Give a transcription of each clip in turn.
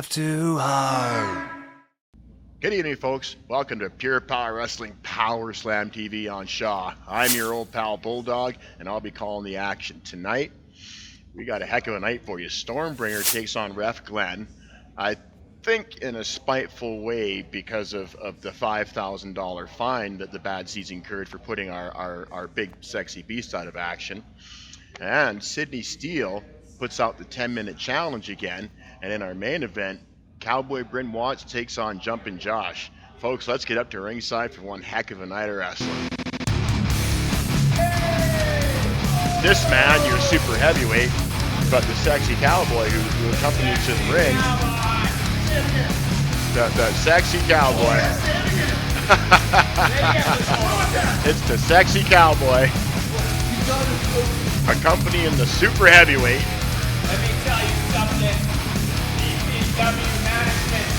laugh too hard. Good evening, folks. Welcome to Pure Power Wrestling PowerSlamTV on Shaw. I'm your old pal Bulldog, and I'll be calling the action tonight. We got a heck of a night for you. Stormbringer takes on Ref Glenn. I think in a spiteful way because of the $5,000 fine that the Bad Seeds incurred for putting our big sexy beast out of action. And Steele puts out the 10-minute challenge again. And in our main event, Cowboy Bryn Watts takes on Jumpin Josh. Folks, let's get up to ringside for one heck of a night of wrestling. This man, your super heavyweight, but the sexy cowboy who accompanies to the ring. The sexy cowboy. It's the sexy cowboy accompanying the super heavyweight. Let me tell you something. PPW management,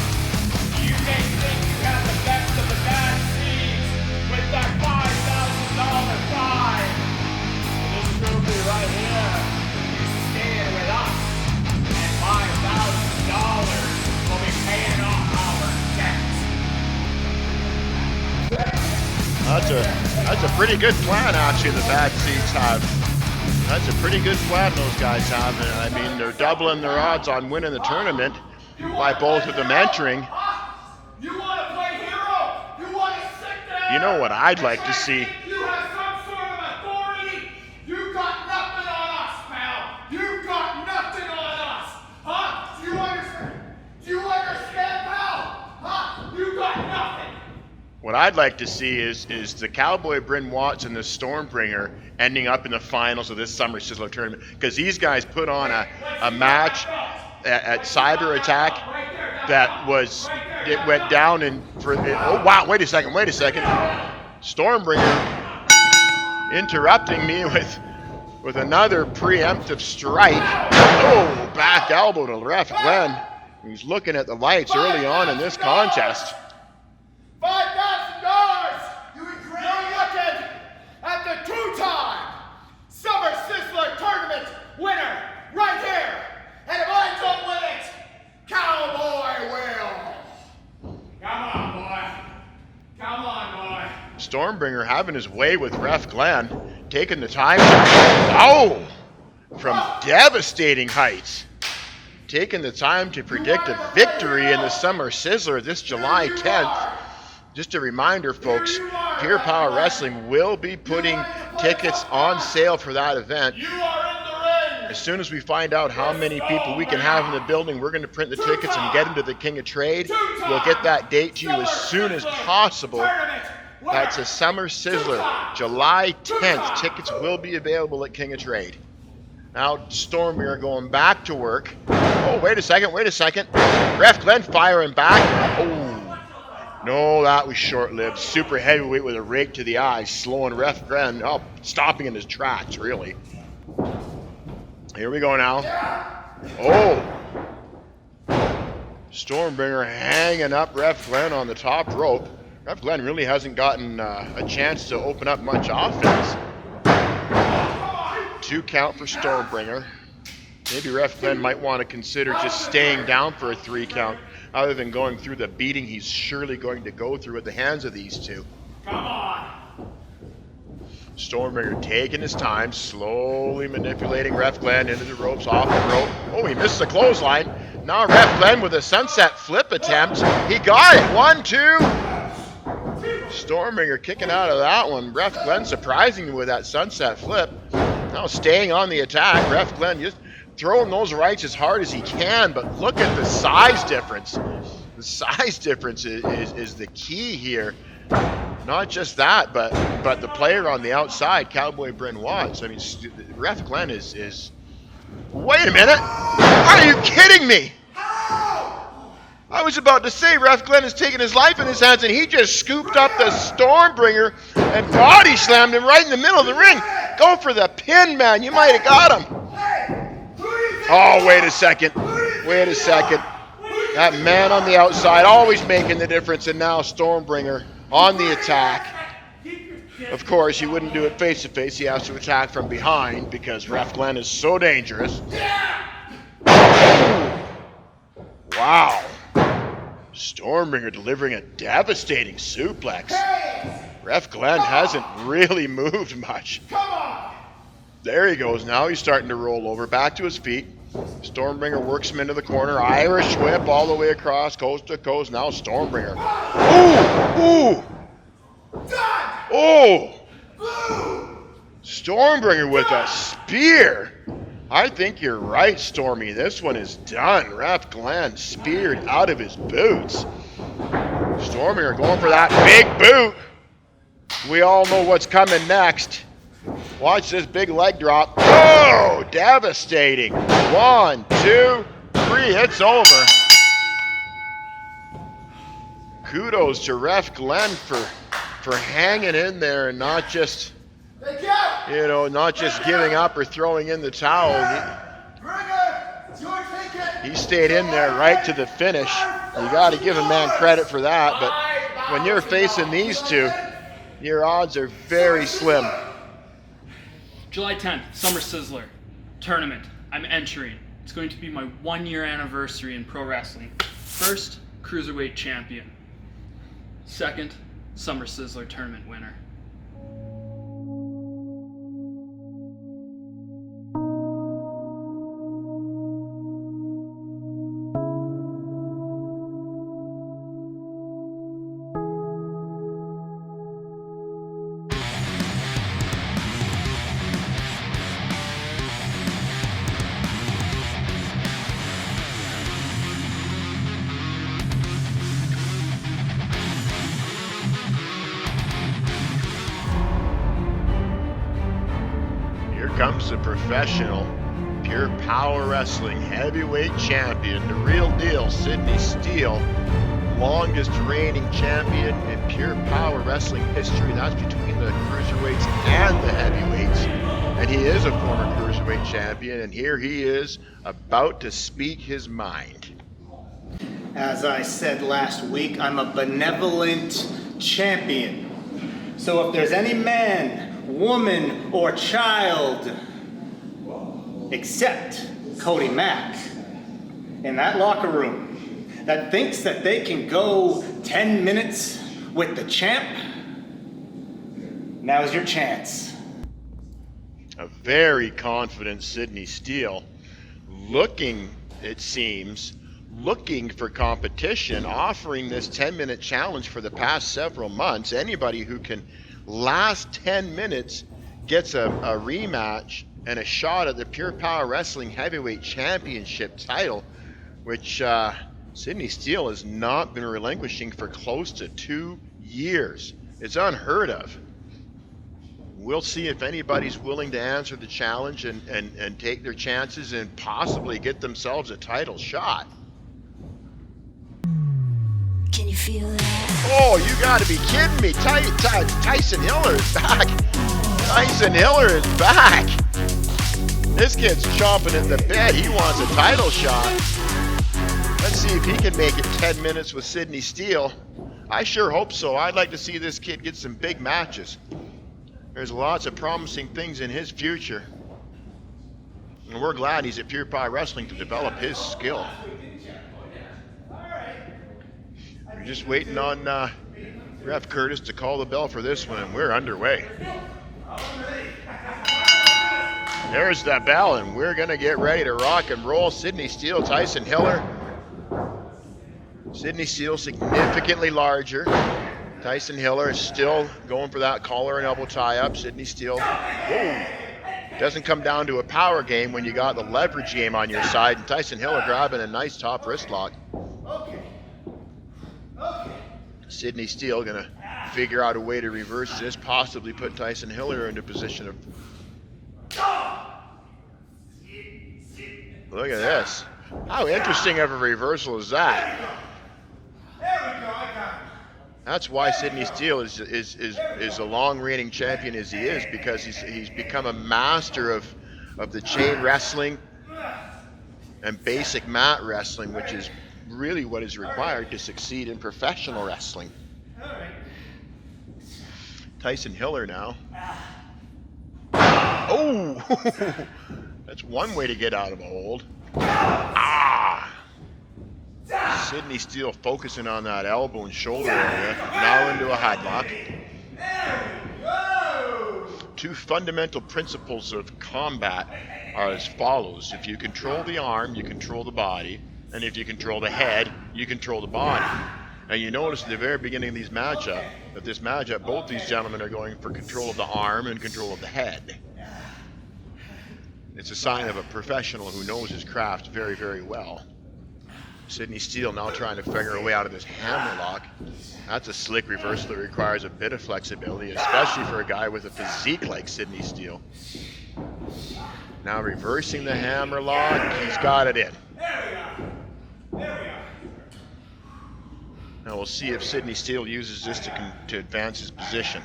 you may think you have the best of the Bad Seeds with that $5,000 fine. This trophy right here, you're staying with us, and $5,000 will be paying off our debts. That's a pretty good plan, actually, the Bad Seeds have. That's a pretty good plan those guys have. I mean, they're doubling their odds on winning the tournament by both of them entering. You want to play hero? You want to sit there? You know what I'd like to see? You have some sort of authority? You got nothing on us, pal. You got nothing on us. Huh? Do you understand? Do you understand, pal? Huh? You got nothing. What I'd like to see is the Cowboy Bryn Watts and the Stormbringer ending up in the finals of this Summer Sizzler tournament, because these guys put on a match at Cyber Attack that it went down and oh wow, wait a second. Stormbringer interrupting me with another preemptive strike. Oh, back elbow to Ref Glenn. He's looking at the lights early on in this contest. $5,000! You're looking at the two-time Summer Sizzler Tournament winner right here. And if I don't win it, Cowboy will. Come on, boy. Stormbringer having his way with Ref Glenn, taking the time from devastating heights. Taking the time to predict a victory in the Summer Sizzler this July 10th. Just a reminder, folks, Pure Power Wrestling will be putting tickets on sale for that event. As soon as we find out how many people we can have in the building, we're going to print the tickets and get them to the King of Trade. We'll get that date to you as soon as possible. That's a Summer Sizzler, July 10th. Tickets will be available at King of Trade. Now, Stormbringer going back to work. Oh, wait a second. Ref Glenn firing back. Oh. No, that was short-lived. Super heavyweight with a rake to the eye, slowing Ref Glenn, stopping in his tracks, really. Here we go now. Oh! Stormbringer hanging up Ref Glenn on the top rope. Ref Glenn really hasn't gotten a chance to open up much offense. 2 count for Stormbringer. Maybe Ref Glenn might want to consider just staying down for a 3 count. Other than going through the beating he's surely going to go through at the hands of these two. Come on. Stormbringer taking his time, slowly manipulating Ref Glenn into the ropes, off the rope. Oh, he missed the clothesline. Now Ref Glenn with a sunset flip attempt. He got it. 1, 2. Stormbringer kicking out of that one. Ref Glenn surprising me with that sunset flip. Now staying on the attack. Ref Glenn just throwing those rights as hard as he can, but look at the size difference. The size difference is the key here. Not just that, but the player on the outside, Cowboy Bryn Watts. I mean, Ref Glenn is... Wait a minute! Are you kidding me? I was about to say Ref Glenn is taking his life in his hands, and he just scooped up the Stormbringer and body slammed him right in the middle of the ring. Go for the pin, man. You might have got him. Oh, wait a second. That man on the outside always making the difference, and now Stormbringer on the attack. Of course, he wouldn't do it face to face. He has to attack from behind because Ref Glenn is so dangerous. Wow. Stormbringer delivering a devastating suplex. Ref Glenn hasn't really moved much. There he goes. Now he's starting to roll over. Back to his feet. Stormbringer works him into the corner. Irish whip all the way across, coast to coast. Now Stormbringer. Ooh! Ooh! Oh! Stormbringer with a spear. I think you're right, Stormy. This one is done. Ref Glenn speared out of his boots. Stormbringer going for that big boot. We all know what's coming next. Watch this big leg drop. Oh, devastating. 1, 2, 3, it's over. Kudos to Ref Glenn for hanging in there and not just, not just giving up or throwing in the towel. He stayed in there right to the finish. You got to give a man credit for that, but when you're facing these two, your odds are very slim. July 10th, Summer Sizzler tournament. I'm entering. It's going to be my 1-year anniversary in pro wrestling. First, Cruiserweight champion. Second, Summer Sizzler tournament winner. Comes the professional Pure Power Wrestling heavyweight champion, the real deal, Sidney Steele, longest reigning champion in Pure Power Wrestling history. That's between the cruiserweights and the heavyweights, and he is a former cruiserweight champion, and here he is about to speak his mind. As I said last week, I'm a benevolent champion. So if there's any man, woman, or child, except Cody Mack, in that locker room that thinks that they can go 10 minutes with the champ, now's your chance. A very confident Sidney Steele, looking for competition, offering this 10-minute challenge for the past several months. Anybody who can last 10 minutes gets a rematch and a shot at the Pure Power Wrestling Heavyweight Championship title, which Sidney Steele has not been relinquishing for close to 2 years. It's unheard of. We'll see if anybody's willing to answer the challenge and take their chances and possibly get themselves a title shot. Can you feel that? Oh, you gotta be kidding me. Tyson Hiller is back. Tyson Hiller is back. This kid's chomping at the bit. He wants a title shot. Let's see if he can make it 10 minutes with Sidney Steele. I sure hope so. I'd like to see this kid get some big matches. There's lots of promising things in his future. And we're glad he's at Pure Power Wrestling to develop his skill. We're just waiting on Ref Curtis to call the bell for this one, and we're underway. There's the bell, and we're going to get ready to rock and roll. Sidney Steele, Tyson Hiller. Sidney Steele significantly larger. Tyson Hiller is still going for that collar and elbow tie-up. Sidney Steele, whoa, doesn't come down to a power game when you got the leverage game on your side. And Tyson Hiller grabbing a nice top wrist lock. Sidney Steele going to figure out a way to reverse this, possibly put Tyson Hiller into a position of... Look at this. How interesting of a reversal is that? That's why Sidney Steele is a long-reigning champion as he is, because he's become a master of the chain wrestling and basic mat wrestling, which is really what is required to succeed in professional wrestling. Tyson Hiller now. Oh! That's one way to get out of a hold. Ah! Sidney Steele focusing on that elbow and shoulder area. Now into a headlock. Two fundamental principles of combat are as follows. If you control the arm, you control the body. And if you control the head, you control the body. Now you notice at the very beginning of this matchup, both these gentlemen are going for control of the arm and control of the head. It's a sign of a professional who knows his craft very, very well. Sidney Steele now trying to figure a way out of this hammerlock. That's a slick reversal that requires a bit of flexibility, especially for a guy with a physique like Sidney Steele. Now reversing the hammerlock, he's got it in. Now we'll see if Sidney Steele uses this to advance his position.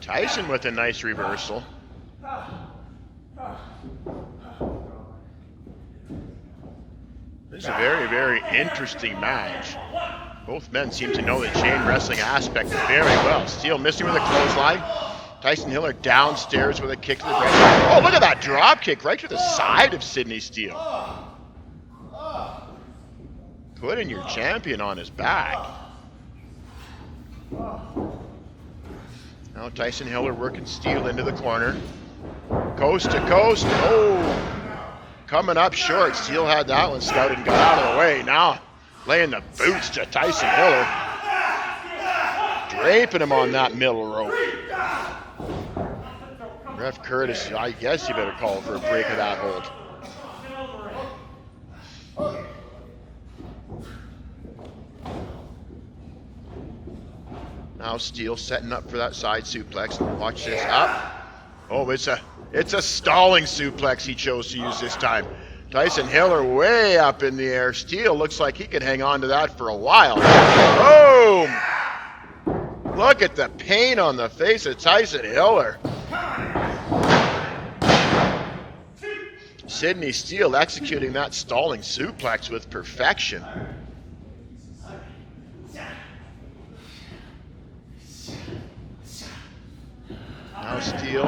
Tyson with a nice reversal. This is a very, very interesting match. Both men seem to know the chain wrestling aspect very well. Steele missing with a clothesline. Tyson Hiller downstairs with a kick to the breast. Oh, look at that drop kick right to the side of Sidney Steele. Putting your champion on his back. Now Tyson Hiller working Steele into the corner. Coast to coast. Oh, coming up short. Steele had that one scouted and got out of the way. Now laying the boots to Tyson Hiller. Draping him on that middle rope. Ref Curtis, I guess you better call for a break of that hold. Now Steele setting up for that side suplex. Watch this up. Oh, it's a stalling suplex he chose to use this time. Tyson Hiller way up in the air. Steele looks like he could hang on to that for a while. Boom! Look at the pain on the face of Tyson Hiller. Sidney Steele executing that stalling suplex with perfection. Now Steele.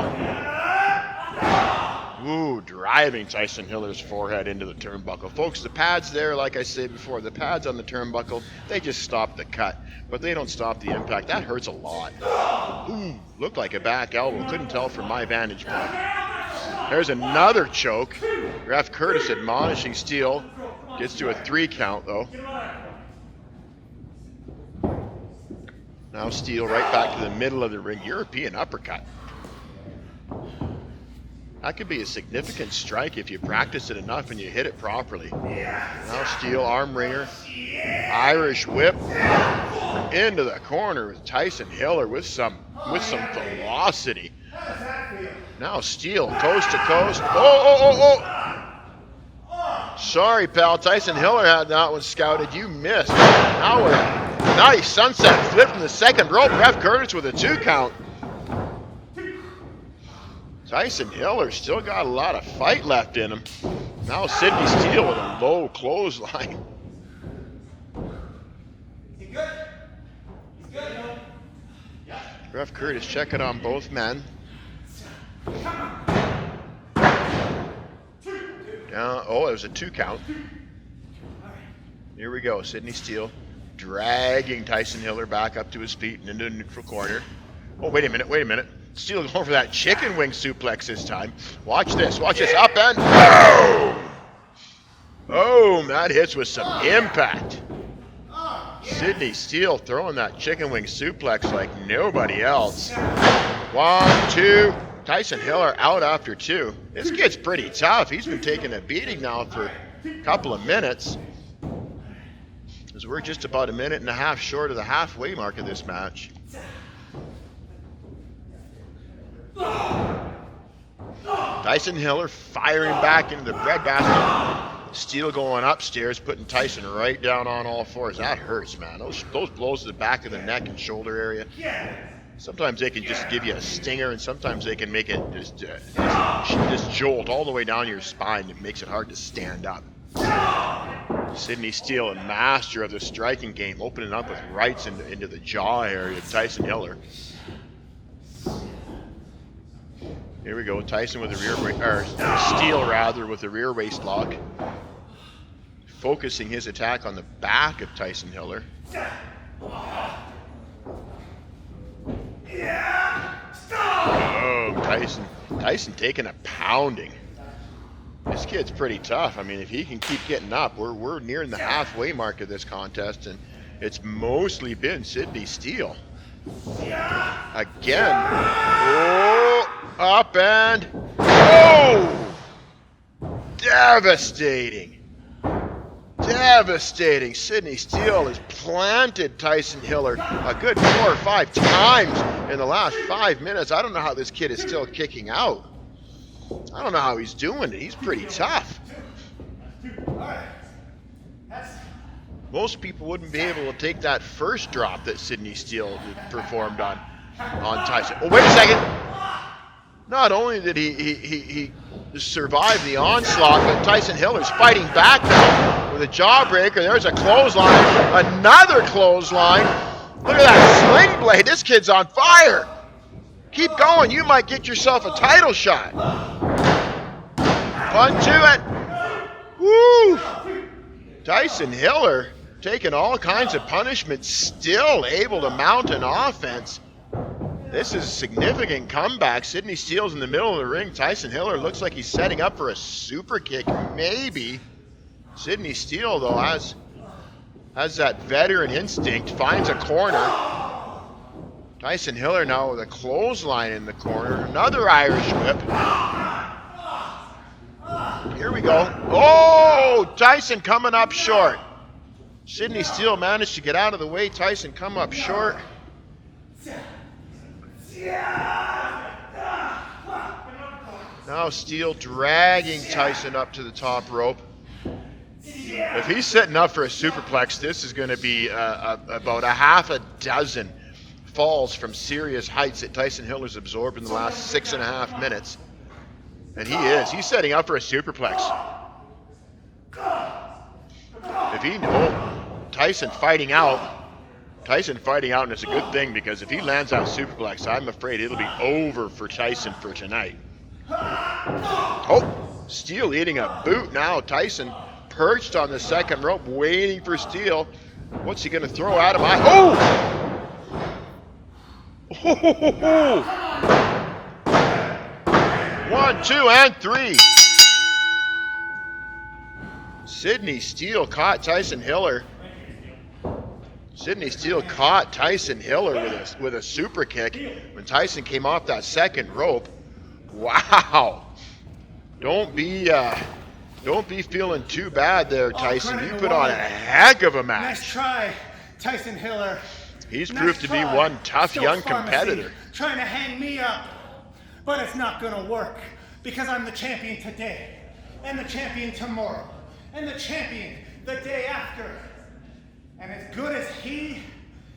Ooh, driving Tyson Hiller's forehead into the turnbuckle. Folks, the pads there, like I said before, the pads on the turnbuckle, they just stop the cut, but they don't stop the impact. That hurts a lot. Ooh, looked like a back elbow. Couldn't tell from my vantage point. There's another choke. Ref Curtis admonishing Steele. Gets to a 3 count, though. Now Steele right back to the middle of the ring. European uppercut. That could be a significant strike if you practice it enough and you hit it properly. Now Steele, arm wringer, Irish whip into the corner with Tyson Hiller with some velocity. Now Steele, coast to coast. Oh! Sorry, pal. Tyson Hiller had that one scouted. You missed. Now he sunset flipped in the second rope. Ref Curtis with a 2 count. Tyson Hiller still got a lot of fight left in him. Now Sidney Steele with a low clothesline. He's good. Ref Curtis checking on both men. Oh, it was a 2 count. Here we go. Sidney Steele dragging Tyson Hiller back up to his feet and into the neutral corner. Oh, wait a minute. Steele going for that chicken wing suplex this time. Watch this, up and boom! That hits with some impact. Sidney Steele throwing that chicken wing suplex like nobody else. 1, 2. Tyson Hiller out after 2. This kid's pretty tough. He's been taking a beating now for a couple of minutes. As we're just about a minute and a half short of the halfway mark of this match. Tyson Hiller firing back into the breadbasket. Steele going upstairs, putting Tyson right down on all fours. That hurts, man. Those blows to the back of the neck and shoulder area. Sometimes they can just give you a stinger, and sometimes they can make it just jolt all the way down your spine. It makes it hard to stand up. Sidney Steele, a master of the striking game, opening up with rights into the jaw area of Tyson Hiller. Here we go, Tyson with a rear waist, or Steele rather, with a rear waist lock. Focusing his attack on the back of Tyson Hiller. Oh, Tyson taking a pounding. This kid's pretty tough. I mean, if he can keep getting up, we're nearing the halfway mark of this contest, and it's mostly been Sidney Steele. Again. Oh, up and oh! Devastating. Devastating. Sidney Steele has planted Tyson Hiller a good 4 or 5 times in the last 5 minutes. I don't know how this kid is still kicking out. I don't know how he's doing it. He's pretty tough. Most people wouldn't be able to take that first drop that Sidney Steele performed on Tyson. Oh, wait a second. Not only did he survive the onslaught, but Tyson Hiller's fighting back now with a jawbreaker. There's a clothesline, another clothesline. Look at that sling blade. This kid's on fire. Keep going. You might get yourself a title shot. 1, 2, and woo! Tyson Hiller taking all kinds of punishment, still able to mount an offense. This is a significant comeback. Sidney Steele's in the middle of the ring. Tyson Hiller looks like he's setting up for a super kick, maybe. Sidney Steele, though, has that veteran instinct, finds a corner. Tyson Hiller now with a clothesline in the corner. Another Irish whip. Here we go. Oh, Tyson coming up short. Sidney Steele managed to get out of the way. Tyson come up short. Now Steele dragging Tyson up to the top rope. If he's setting up for a superplex, this is going to be about a half a dozen falls from serious heights that Tyson Hiller's absorbed in the last 6.5 minutes. And he's setting up for a superplex. If he Tyson fighting out, and it's a good thing, because if he lands that superplex, I'm afraid it'll be over for Tyson for tonight. Oh, Steele eating a boot now. Tyson perched on the second rope, waiting for Steele. What's he going to throw at him? Oh! 1, 2, and 3. Sidney Steele caught Tyson Hiller. Sidney Steele caught Tyson Hiller with a super kick when Tyson came off that second rope. Wow! Don't be feeling too bad there, Tyson. You put on a heck of a match. Nice try, Tyson Hiller. He's proved to be one tough young competitor. Trying to hang me up, but it's not gonna work, because I'm the champion today, and the champion tomorrow, and the champion the day after. And as good as he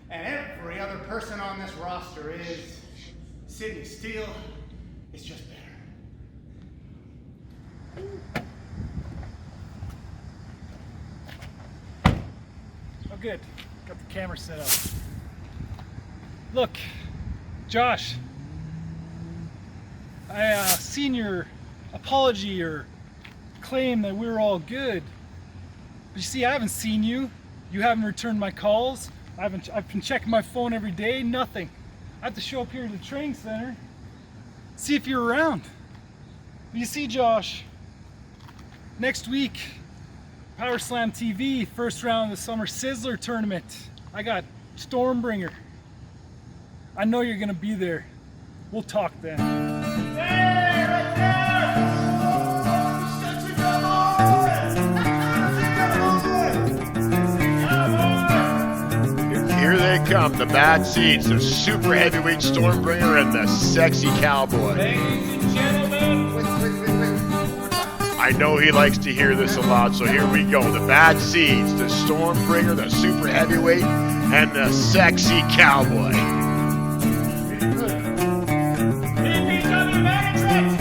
and every other person on this roster is, Sidney Steele is just better. Oh, good. Got the camera set up. Look, Josh, I seen your apology or claim that we were all good. But you see, I haven't seen you. You haven't returned my calls. I've been checking my phone every day. Nothing. I have to show up here to the training center, see if you're around. But you see, Josh, next week, PowerSlamTV, first round of the Summer Sizzler tournament. I got Stormbringer. I know you're gonna be there. We'll talk then. Hey, right there! Shut your door! Here they come, the bad seeds, the super heavyweight Stormbringer and the sexy Cowboy. Ladies and gentlemen, I know he likes to hear this a lot, so here we go. The bad seeds, the Stormbringer, the super heavyweight, and the sexy Cowboy. PPW management,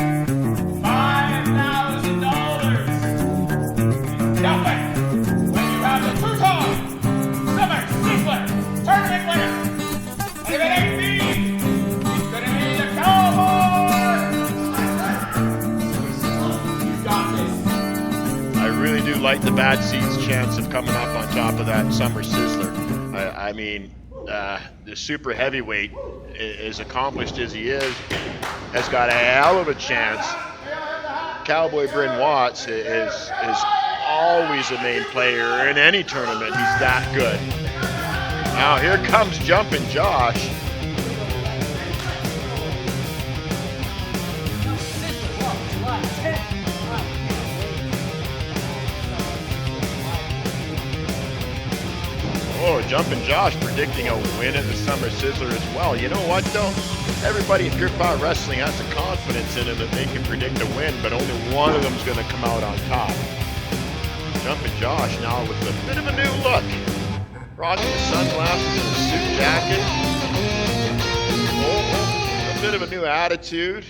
$5,000. Jumpin, when fight the bad seeds chance of coming up on top of that Summer Sizzler. I mean, the super heavyweight, as accomplished as he is, has got a hell of a chance. Cowboy Bryn Watts is always a main player in any tournament. He's that good. Now here comes Jumpin Josh. Oh, Jumpin Josh predicting a win at the Summer Sizzler as well. You know what though? Everybody in Pure Power Wrestling has the confidence in them that they can predict a win, but only one of them's going to come out on top. Jumpin Josh now with a bit of a new look. Rocking the sunglasses and a suit jacket. Oh, a bit of a new attitude.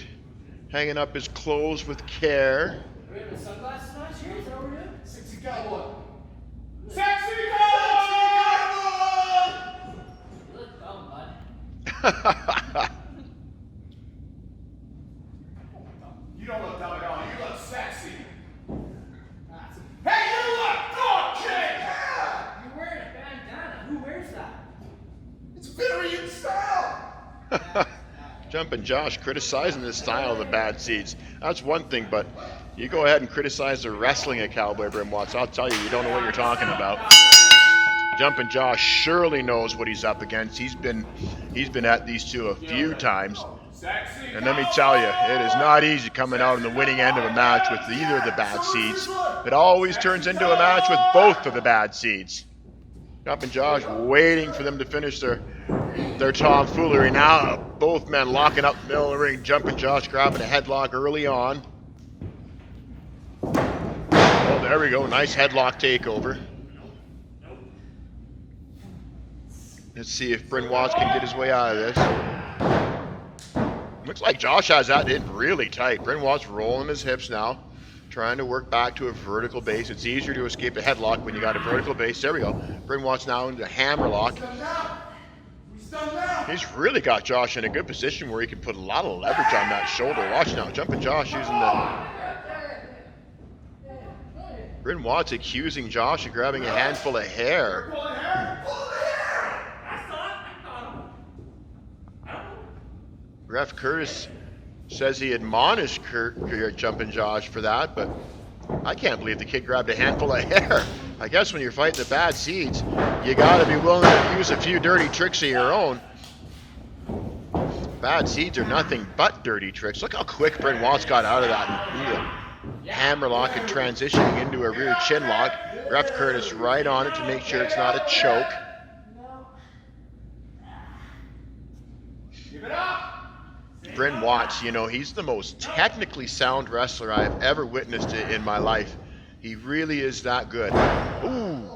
Hanging up his clothes with care. We have the sunglasses on here? Is that what we're doing? Sexy Cowboy! Sexy Cowboy! You look dumb, bud. You don't look dumb at all. You look sexy. Hey, you look dog shit! Yeah! You're wearing a bandana. Who wears that? It's very in style! Jumpin Josh criticizing the style of the bad seeds. That's one thing, but you go ahead and criticize the wrestling of Cowboy Bryn Watts. I'll tell you, you don't know what you're talking about. Jumpin Josh surely knows what he's up against. He's been at these two a few times. And let me tell you, it is not easy coming out on the winning end of a match with either of the bad seeds. It always turns into a match with both of the bad seeds. Jumpin Josh waiting for them to finish their tomfoolery. Now both men locking up the middle of the ring. Jumpin Josh grabbing a headlock early on. Oh, there we go. Nice headlock takeover. Let's see if Bryn Watts can get his way out of this. Looks like Josh has that in really tight. Bryn Watts rolling his hips now, trying to work back to a vertical base. It's easier to escape a headlock when you got a vertical base. There we go. Bryn Watts now into a hammerlock. He's really got Josh in a good position where he can put a lot of leverage on that shoulder. Watch now, Jumpin Josh using the... Bryn Watts accusing Josh of grabbing a handful of hair. Ref Curtis says he admonished Jumpin Josh for that, but I can't believe the kid grabbed a handful of hair. I guess when you're fighting the bad seeds, you gotta be willing to use a few dirty tricks of your own. Bad seeds are nothing but dirty tricks. Look how quick Bryn Watts got out of that. Into a hammerlock and transitioning into a rear chin lock. Ref Curtis right on it to make sure it's not a choke. Give it up! Bryn Watts, you know, he's the most technically sound wrestler I've ever witnessed in my life. He really is that good. Ooh.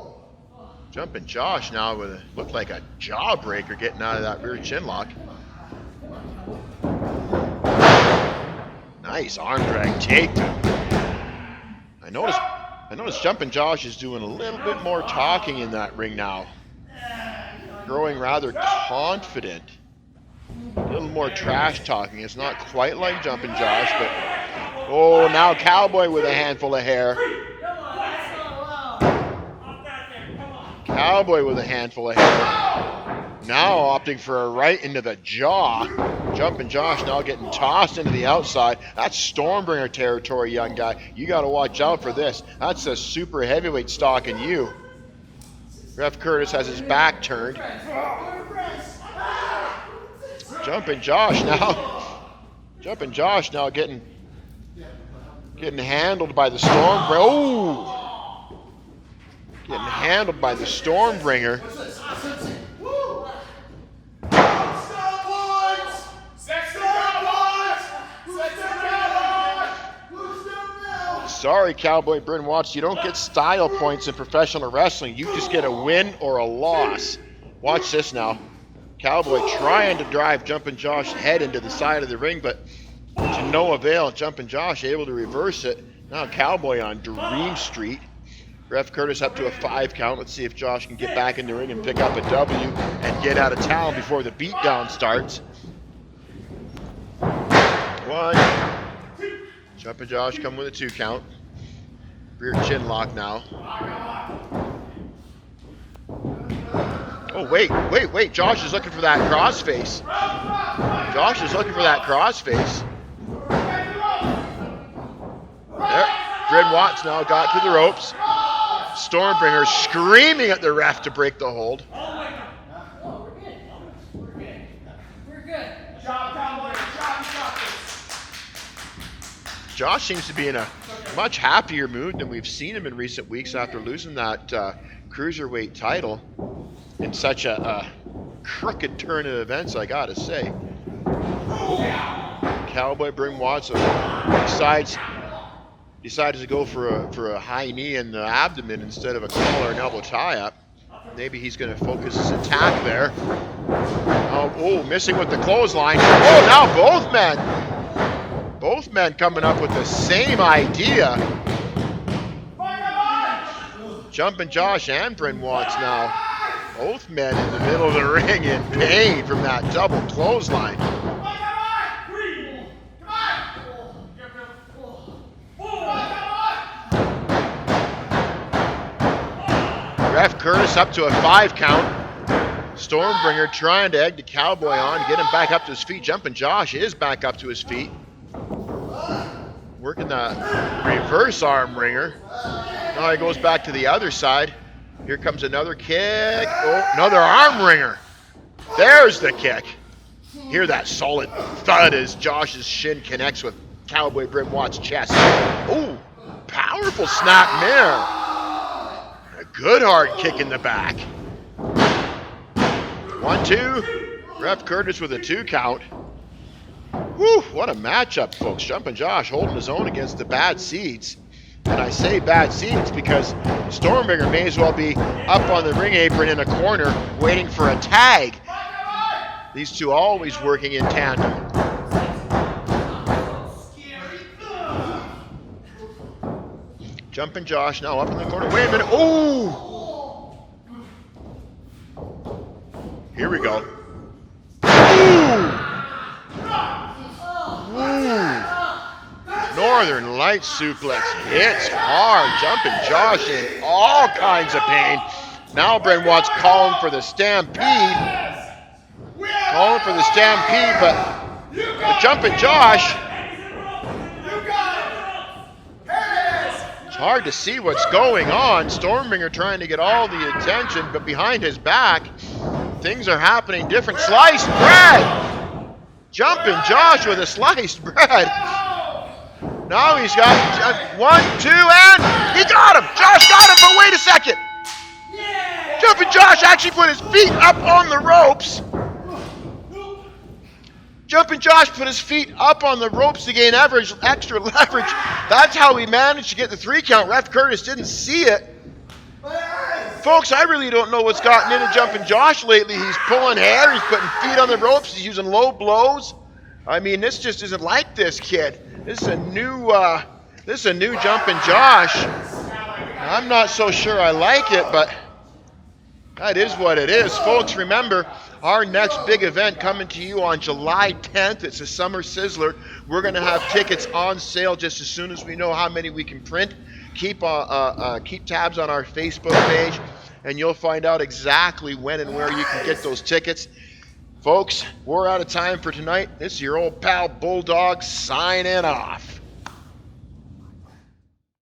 Jumpin Josh now with a, looked like a jawbreaker getting out of that rear chin lock. Nice arm drag takedown. I noticed Jumpin Josh is doing a little bit more talking in that ring now. Growing rather confident. A little more trash talking. It's not quite like Jumpin Josh, but oh, now Cowboy with a handful of hair. Cowboy with a handful of hair. Now opting for a right into the jaw. Jumpin Josh now getting tossed into the outside. That's Stormbringer territory, young guy. You got to watch out for this. That's a super heavyweight stalking you. Ref Curtis has his back turned. Jumpin Josh now getting handled by the Stormbringer. Oh! Getting handled by the Stormbringer. Sorry, Cowboy Bryn Watts, you don't get style points in professional wrestling. You just get a win or a loss. Watch this now. Cowboy trying to drive Jumpin Josh's head into the side of the ring, but to no avail. Jumpin Josh able to reverse it. Now Cowboy on Dream Street. Ref Curtis up to a 5 count. Let's see if Josh can get back in the ring and pick up a W and get out of town before the beatdown starts. 1. Jumpin Josh come with a 2 count. Rear chin lock now. Oh, wait. Josh is looking for that crossface. Josh is looking for that crossface. There. Bryn Watts now got to the ropes. Stormbringer screaming at the ref to break the hold. Josh seems to be in a much happier mood than we've seen him in recent weeks after losing that cruiserweight title in such a crooked turn of events, I gotta say. Cowboy Bryn Watts decided to go for a high knee in the abdomen instead of a collar and elbow tie-up. Maybe he's going to focus his attack there. Oh, missing with the clothesline. Oh, now both men coming up with the same idea. Jumpin Josh and Bryn Watts now. Both men in the middle of the ring in pain from that double clothesline. Ref Curtis up to a 5 count. Stormbringer trying to egg the Cowboy on, get him back up to his feet. Jumpin Josh is back up to his feet. Working the reverse arm ringer. Now he goes back to the other side. Here comes another kick. Oh, another arm ringer. There's the kick. Hear that solid thud as Josh's shin connects with Cowboy Bryn Watts' chest. Oh, powerful snap mirror. A good hard kick in the back. 1-2. Ref Curtis with a 2 count. Whew, what a matchup, folks. Jumpin Josh holding his own against the bad seeds. And I say bad seeds because Stormbringer may as well be up on the ring apron in a corner waiting for a tag. These two always working in tandem. Jumpin Josh now up in the corner. Wait a minute. Oh! Here we go. Ooh! Northern Lights suplex hits hard. Jumpin Josh in all kinds of pain. Now Bryn Watts calling for the stampede. Calling for the stampede, but Jumpin Josh. It's hard to see what's going on. Stormbringer trying to get all the attention, but behind his back, things are happening different. Sliced bread! Jumpin Josh with a sliced bread. Now he's got 1, 2, and he got him! Josh got him, but wait a second! Jumpin Josh actually put his feet up on the ropes. Jumpin Josh put his feet up on the ropes to gain extra leverage. That's how he managed to get the 3 count. Ref Curtis didn't see it. Folks, I really don't know what's gotten into Jumpin Josh lately. He's pulling hair, he's putting feet on the ropes, he's using low blows. I mean, this just isn't like this kid. This is a new Jumpin Josh. I'm not so sure I like it, but that is what it is. Folks, remember, our next big event coming to you on July 10th. It's a Summer Sizzler. We're going to have tickets on sale just as soon as we know how many we can print. Keep tabs on our Facebook page, and you'll find out exactly when and where you can get those tickets. Folks, we're out of time for tonight. This is your old pal Bulldog signing off.